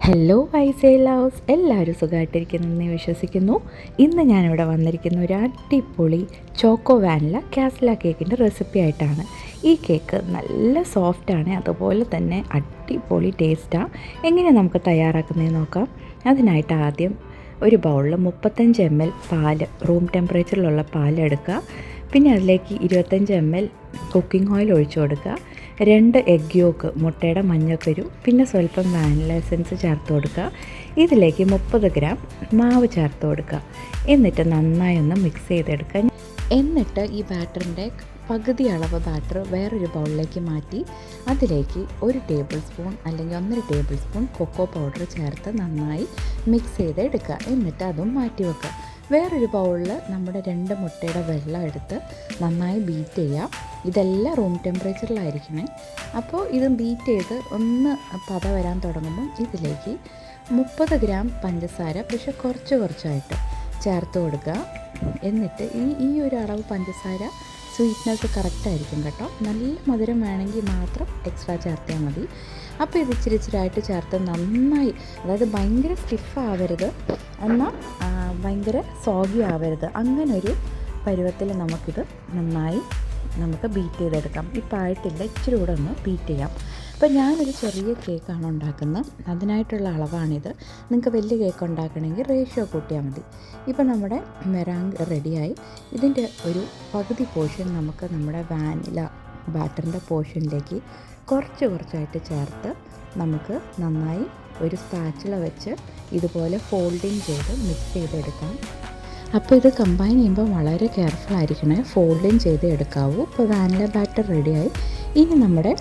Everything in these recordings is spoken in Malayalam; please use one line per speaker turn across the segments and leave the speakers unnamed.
ഹലോ വൈസേ ലവ്സ്, എല്ലാവരും സുഖമായിട്ടിരിക്കുന്നെന്ന് വിശ്വസിക്കുന്നു. ഇന്ന് ഞാനിവിടെ വന്നിരിക്കുന്ന ഒരു അടിപൊളി ചോക്കോ വാനില കാസ്ല കേക്കിൻ്റെ റെസിപ്പി ആയിട്ടാണ്. ഈ കേക്ക് നല്ല സോഫ്റ്റാണ്, അതുപോലെ തന്നെ അടിപൊളി ടേസ്റ്റാണ്. എങ്ങനെ നമുക്ക് തയ്യാറാക്കുന്നതെന്ന് നോക്കാം. അതിനായിട്ട് ആദ്യം ഒരു ബൗളിൽ 35 ml പാല്, റൂം ടെമ്പറേച്ചറിലുള്ള പാൽ എടുക്കുക. പിന്നെ അതിലേക്ക് 25 ml കുക്കിംഗ് ഓയിൽ ഒഴിച്ചു കൊടുക്കുക. 2 എഗ് യോക്ക്, മുട്ടയുടെ മഞ്ഞക്കരു, പിന്നെ സ്വല്പം വാനില എസൻസ് ചേർത്ത് കൊടുക്കുക. ഇതിലേക്ക് 30 ഗ്രാം മാവ് ചേർത്ത് കൊടുക്കുക. എന്നിട്ട് നന്നായി ഒന്ന് മിക്സ് ചെയ്തെടുക്കുക. എന്നിട്ട് ഈ ബാറ്ററിൻ്റെ പകുതി അളവ് ബാറ്റർ വേറൊരു ബൗളിലേക്ക് മാറ്റി അതിലേക്ക് 1 ടേബിൾ സ്പൂൺ അല്ലെങ്കിൽ 1.5 ടേബിൾ സ്പൂൺ കൊക്കോ പൗഡർ ചേർത്ത് നന്നായി മിക്സ് ചെയ്തെടുക്കുക. എന്നിട്ട് അതും മാറ്റി വെക്കുക. വേറൊരു ബൗളിൽ നമ്മുടെ 2 മുട്ടയുടെ വെള്ളം എടുത്ത് നന്നായി ബീറ്റ് ചെയ്യാം. ഇതെല്ലാം റൂം ടെമ്പറേച്ചറിലായിരിക്കണേ. അപ്പോൾ ഇത് ബീറ്റ് ചെയ്ത് ഒന്ന് പത വരാൻ തുടങ്ങുമ്പം ഇതിലേക്ക് 30 ഗ്രാം പഞ്ചസാര, പക്ഷെ കുറച്ചായിട്ട് ചേർത്ത് കൊടുക്കുക. എന്നിട്ട് ഈ ഒരു അളവ് പഞ്ചസാര സ്വീറ്റ്നെസ് കറക്റ്റായിരിക്കും കേട്ടോ. നല്ല മധുരം വേണമെങ്കിൽ മാത്രം എക്സ്ട്രാ ചേർത്താൽ മതി. അപ്പോൾ ഇത് ഇച്ചിരിയായിട്ട് ചേർത്ത് നന്നായി, അതായത് ഭയങ്കര സ്റ്റിഫാവരുത് എന്നാൽ ഭയങ്കര സോഗി ആവരുത്, അങ്ങനൊരു പരുവത്തിൽ നമുക്കിത് നന്നായി ബീറ്റ് ചെയ്തെടുക്കാം. ഇപ്പോൾ ആയിട്ടില്ല, ഇച്ചിരി കൂടെ ഒന്ന് ബീറ്റ് ചെയ്യാം. അപ്പോൾ ഞാനൊരു ചെറിയ കേക്കാണ് ഉണ്ടാക്കുന്നത്, അതിനായിട്ടുള്ള അളവാണിത്. നിങ്ങൾക്ക് വലിയ കേക്ക് ഉണ്ടാക്കണമെങ്കിൽ റേഷ്യോ കൂട്ടിയാൽ മതി. ഇപ്പോൾ നമ്മുടെ മെറാങ് റെഡിയായി. ഇതിൻ്റെ ഒരു പകുതി പോർഷൻ നമുക്ക് നമ്മുടെ വാനില ബാറ്ററിൻ്റെ പോർഷനിലേക്ക് കുറച്ചായിട്ട് ചേർത്ത് നമുക്ക് നന്നായി ഒരു സ്പാച്ചുല വെച്ച് ഇതുപോലെ ഫോൾഡിങ് ചെയ്ത് മിക്സ് ചെയ്തെടുക്കാം. അപ്പോൾ ഇത് കമ്പൈൻ ചെയ്യുമ്പോൾ വളരെ കെയർഫുൾ ആയിരിക്കണേ, ഫോൾഡിങ് ചെയ്ത് എടുക്കാവൂ. ഇപ്പോൾ വാനില ബാറ്റർ റെഡിയായി. ഇനി നമ്മുടെ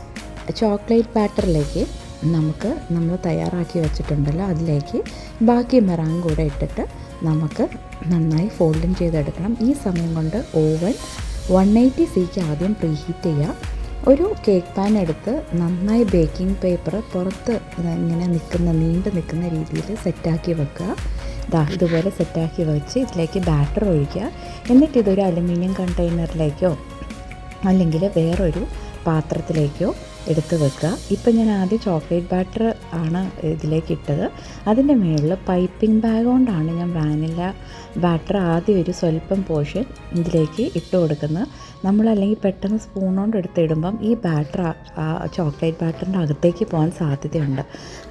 ചോക്ലേറ്റ് ബാറ്ററിലേക്ക് നമ്മൾ തയ്യാറാക്കി വെച്ചിട്ടുണ്ടല്ലോ, അതിലേക്ക് ബാക്കി മെറാങ് കൂടെ ഇട്ടിട്ട് നമുക്ക് നന്നായി ഫോൾഡിങ് ചെയ്തെടുക്കണം. ഈ സമയം കൊണ്ട് ഓവൻ 180°ക്ക് ആദ്യം പ്രീഹീറ്റ് ചെയ്യുക. ഒരു കേക്ക് പാൻ എടുത്ത് നന്നായി ബേക്കിംഗ് പേപ്പർ പുറത്ത് ഇങ്ങനെ നീണ്ടു നിൽക്കുന്ന രീതിയിൽ സെറ്റാക്കി വെക്കുക. ഇതുപോലെ സെറ്റാക്കി വെച്ച് ഇതിലേക്ക് ബാറ്റർ ഒഴിക്കുക. എന്നിട്ട് ഇതൊരു അലുമിനിയം കണ്ടെയ്നറിലേക്കോ അല്ലെങ്കിൽ വേറൊരു പാത്രത്തിലേക്കോ എടുത്ത് വെക്കുക. ഇപ്പം ഞാൻ ആദ്യം ചോക്ലേറ്റ് ബാറ്റർ ആണ് ഇതിലേക്ക് ഇട്ടത്. അതിൻ്റെ മുകളിൽ പൈപ്പിംഗ് ബാഗ് കൊണ്ടാണ് ഞാൻ വാനില ബാറ്റർ ആദ്യം ഒരു സ്വല്പം പോർഷൻ ഇതിലേക്ക് ഇട്ട് കൊടുക്കുന്നത്. നമ്മളല്ലെങ്കിൽ പെട്ടെന്ന് സ്പൂൺ കൊണ്ട് എടുത്തിടുമ്പം ഈ ബാറ്റർ ചോക്ലേറ്റ് ബാറ്ററിൻ്റെ അകത്തേക്ക് പോകാൻ സാധ്യതയുണ്ട്.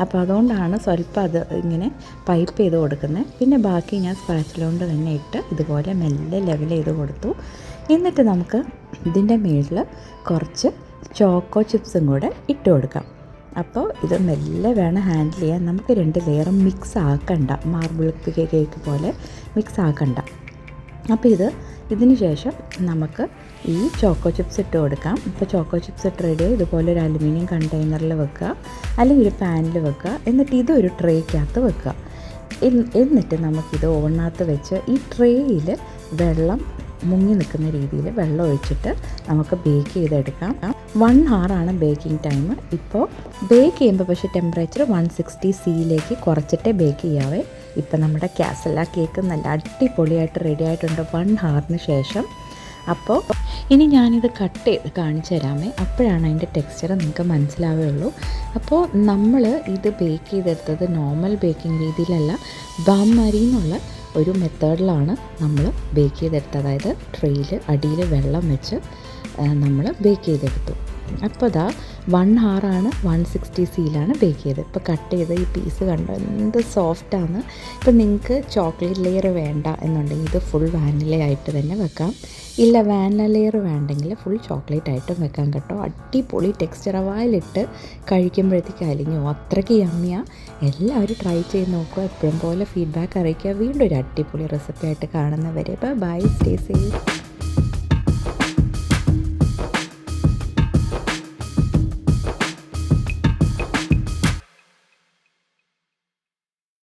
അപ്പോൾ അതുകൊണ്ടാണ് സ്വല്പം അത് ഇങ്ങനെ പൈപ്പ് ചെയ്ത് കൊടുക്കുന്നത്. പിന്നെ ബാക്കി ഞാൻ സ്പാച്ചില കൊണ്ട് തന്നെ ഇട്ട് ഇതുപോലെ മെല്ലെ ലെവൽ ചെയ്ത് കൊടുത്തു. എന്നിട്ട് നമുക്ക് ഇതിൻ്റെ മുകളിൽ കുറച്ച് ചോക്കോ ചിപ്സും കൂടെ ഇട്ട് കൊടുക്കാം. അപ്പോൾ ഇത് മെല്ലെ വേണം ഹാൻഡിൽ ചെയ്യാൻ. നമുക്ക് 2 ലെയറും മിക്സ് ആക്കണ്ട, മാർബിൾ കേക്ക് പോലെ മിക്സ് ആക്കണ്ട. അപ്പോൾ ഇതിന് ശേഷം നമുക്ക് ഈ ചോക്കോ ചിപ്സ് ഇട്ട് കൊടുക്കാം. ഇപ്പോൾ ചോക്കോ ചിപ്സ് ഇട്ട് റെഡി. ഇതുപോലെ ഒരു അലുമിനിയം കണ്ടെയ്നറിൽ വെക്കുക അല്ലെങ്കിൽ ഒരു പാനിൽ വെക്കുക. എന്നിട്ട് ഇതൊരു ട്രേക്കകത്ത് വെക്കുക. എന്നിട്ട് നമുക്കിത് ഓവനകത്ത് വെച്ച് ഈ ട്രേയിൽ വെള്ളം മുങ്ങി നിൽക്കുന്ന രീതിയിൽ വെള്ളം ഒഴിച്ചിട്ട് നമുക്ക് ബേക്ക് ചെയ്തെടുക്കാം. 1 hour ബേക്കിംഗ് ടൈം. ഇപ്പോൾ ബേക്ക് ചെയ്യുമ്പോൾ പക്ഷേ ടെമ്പറേച്ചർ 160°C കുറച്ചിട്ടേ ബേക്ക് ചെയ്യാവേ. ഇപ്പം നമ്മുടെ കാസല കേക്ക് നല്ല അടിപൊളിയായിട്ട് റെഡി ആയിട്ടുണ്ട് 1 hour ശേഷം. അപ്പോൾ ഇനി ഞാനിത് കട്ട് ചെയ്ത് കാണിച്ചു തരാമേ, അപ്പോഴാണ് അതിൻ്റെ ടെക്സ്ചർ നിങ്ങൾക്ക് മനസ്സിലാവുകയുള്ളൂ. അപ്പോൾ നമ്മൾ ഇത് ബേക്ക് ചെയ്തെടുത്തത് നോർമൽ ബേക്കിംഗ് രീതിയിലല്ല, ബാം മരിന്നുള്ള ഒരു മെത്തേഡിലാണ് നമ്മൾ ബേക്ക് ചെയ്തെടുത്തത്. അതായത് ട്രെയിൽ അടിയിൽ വെള്ളം വെച്ച് നമ്മൾ ബേക്ക് ചെയ്തെടുത്തു. അപ്പോൾ 1 hour 160°C ബേക്ക് ചെയ്തത്. ഇപ്പോൾ കട്ട് ചെയ്ത് ഈ പീസ് കണ്ടോ എന്ത് സോഫ്റ്റാണ്. ഇപ്പോൾ നിങ്ങൾക്ക് ചോക്ലേറ്റ് ലെയർ വേണ്ട എന്നുണ്ടെങ്കിൽ ഇത് ഫുൾ വാനില ആയിട്ട് തന്നെ വെക്കാം. ഇല്ല വാനില ലെയർ വേണ്ടെങ്കിൽ ഫുൾ ചോക്ലേറ്റ് ആയിട്ടും വെക്കാം കേട്ടോ. അടിപൊളി ടെക്സ്ചർ, വായിലിട്ട് കഴിക്കുമ്പോഴത്തേക്ക് അലിഞ്ഞു, അത്രയ്ക്ക് യമ്മിയാണ്. എല്ലാവരും ട്രൈ ചെയ്ത് നോക്കുക. എപ്പോഴും പോലെ ഫീഡ്ബാക്ക് അറിയിക്കുക. വീണ്ടും ഒരു അടിപൊളി റെസിപ്പി ആയിട്ട് കാണുന്നവരെ ബൈ, സ്റ്റേ സേഫ്.